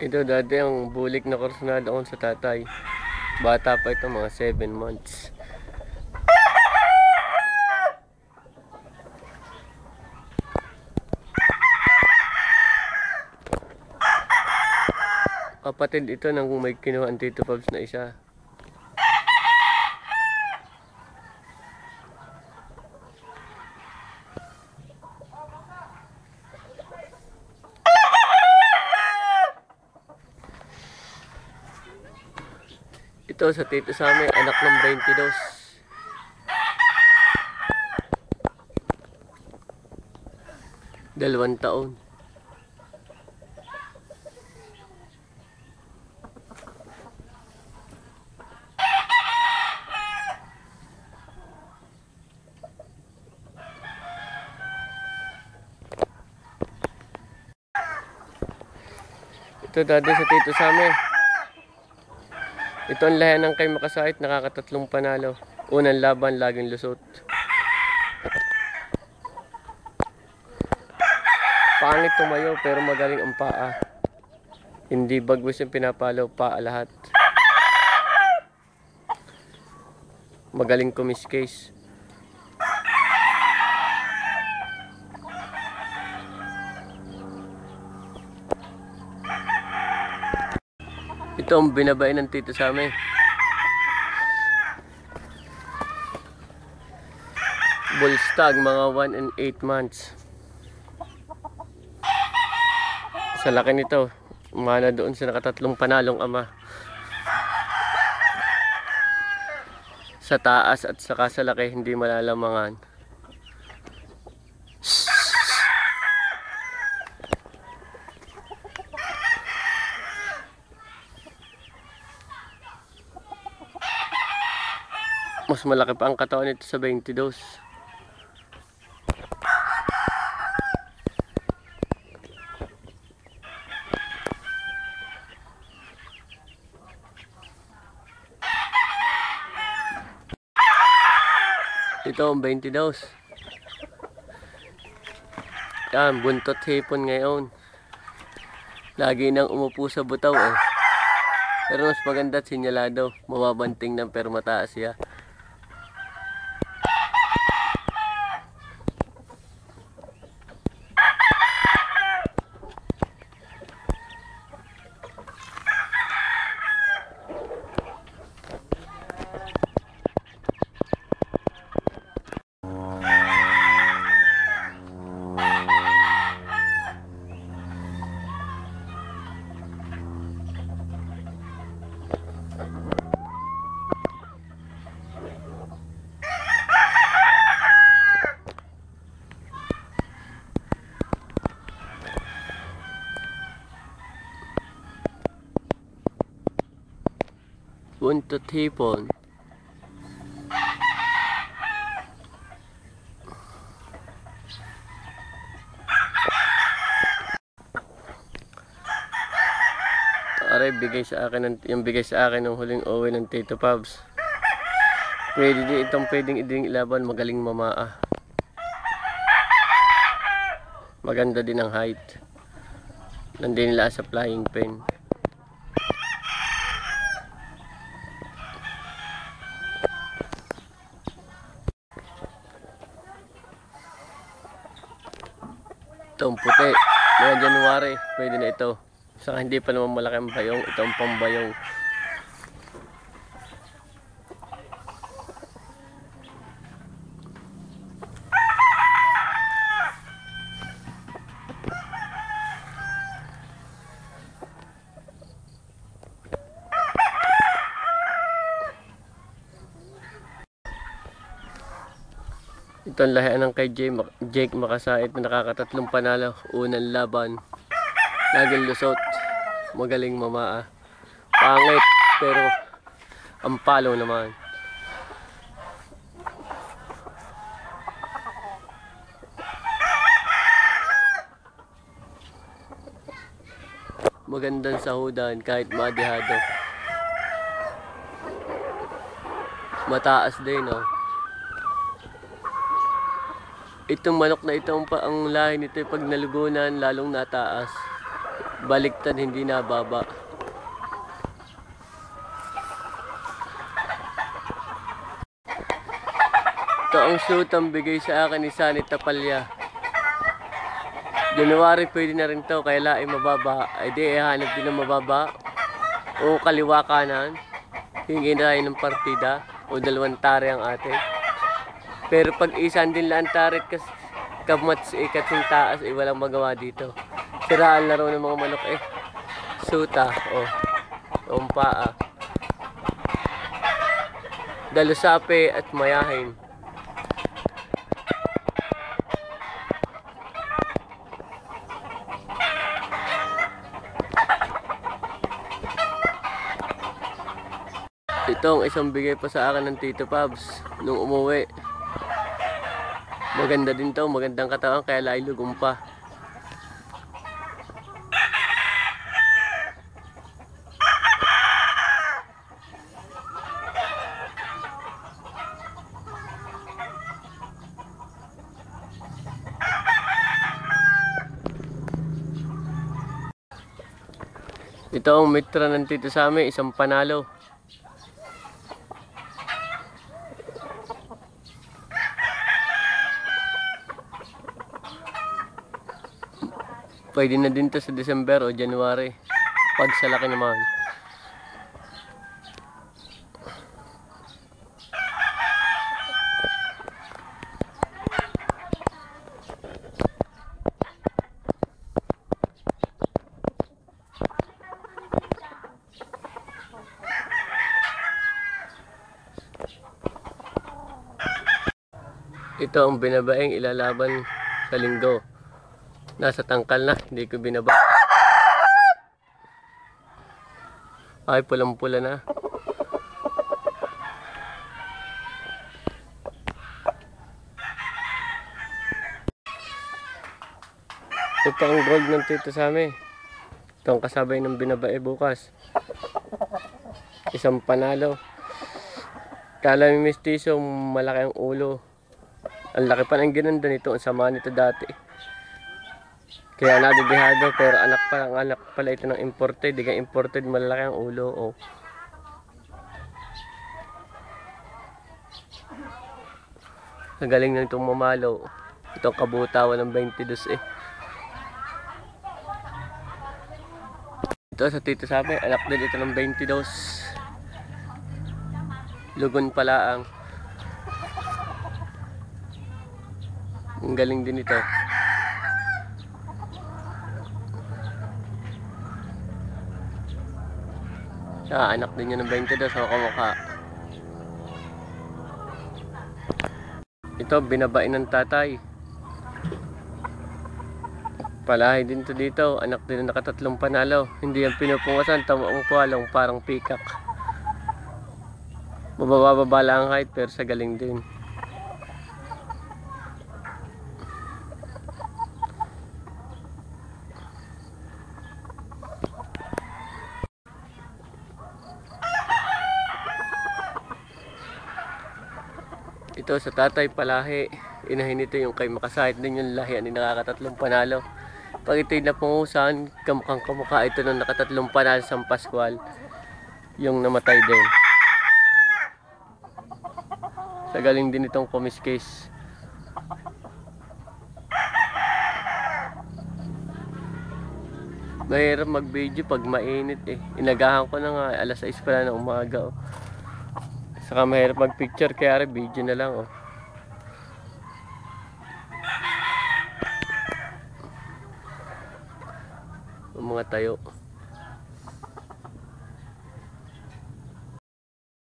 Ito dati ang bulik na kursunada ko sa tatay. Bata pa ito, mga 7 months. Kapatid ito nang may kinuha ang Tito Pabs na isa. Ito sa tito sa amin, anak ng 22. Dalawang taon. Ito dati sa tito sa amin. Ito ang lahi ng kay Makasait, nakakatatlong panalo. Unang laban, laging lusot. Pangit tumayo pero magaling ang paa. Hindi bagwis yung pinapalo, paa lahat. Magaling kumiskis. Ito ang binabay ng tito sa amin. Bullstag, mga 1 and 8 months. Sa laki nito, umana doon sa nakatatlong panalong ama. Sa taas at saka sa laki, hindi malalamangan. Mas malaki pa ang katawan nito sa 22. Ito ang 22. Yan, buntot hipon ngayon. Lagi nang umupo sa butaw eh. Pero mas maganda at sinyalado. Mababanting ng pero mataas siya. Buntot hipon. Aray, bigay sa akin yung bigay sa akin ng huling uwi ng Tito Pabs. Pwede din itong pwedeng iding ilaban, magaling mamaa. Maganda din ang height. Nandun nila sa flying pen. Itong puti, mga January, pwede na ito. Saka hindi pa naman malaki ang bayong, ito ang pambayong. Ito ang lahian ng kay Jake Makasait na nakakatatlong panalo. Unang laban, laging lusot, magaling mamaa. Pangit pero ang palo naman. Magandang sahudan kahit madihado. Mataas din, oh. Itong manok na ito, ang lahi nito pag nalugunan lalong nataas. Baliktad, hindi nababa. Ito ang shoot ang bigay sa akin ni Sunny Tapalya. January pwede na rin to, kaya laing mababa. Ay di, hanap din ng mababa. O kaliwa kanan. Hingin na ng partida. O dalawang tare ang atin. Pero pag isang din lang taret kamats ikatsing taas, walang magawa dito. Siraan laro ng mga manok Suta, paa. Dalusape at mayahin. Ito ang isang bigay pa sa akin ng Tito Pabs nung umuwi. Maganda din to, magandang katawan kaya lailugong pa. Ito ang mitra ng Tito Sammy, isang panalo. Pwede na din to sa December o January. Pag sa laki naman. Ito ang binabaeng ilalaban sa linggo. Nasa tangkal na, hindi ko binaba. Ay, pulang-pula na. Ito ang gold ng Tito Sammy. Ito ang kasabay ng binabae bukas. Isang panalo. Kala may mestizo, malaki ang ulo. Ang laki pa ng ginanda nito, ang sama nito dati. Kaya nabibihado, pero anak pala ito ng imported. Di ka imported, malalaki ang ulo. Nagaling na itong mamalo. Itong kabutawan ng 22 Ito sa Tito Sammy, anak din ito ng 22. Lugon pala ang. Ang galing din ito. Anak din niya ng 22 sa kamukha. Ito binabain ng tatay. Palahay din to dito. Anak din ng nakatatlong panalo. Hindi yan pinupungasan. Tamaang puwalong parang peacock. Mababa-baba lang ang height pero sa galing din. Ito sa tatay palahi, inahin ito yung kay makasahit din yung lahi ni nakakatatlong panalo. Pag ito'y napungusan, kamukhang kamukha ito ng nakatatlong panalo sa Pascual, yung namatay din. Sa galing din itong kumiskis. Mahirap mag-video pag mainit Inagahan ko na nga, alas 6 pala ng umaga Saka mahirap mag-picture kaya video na lang Ang mga tayo.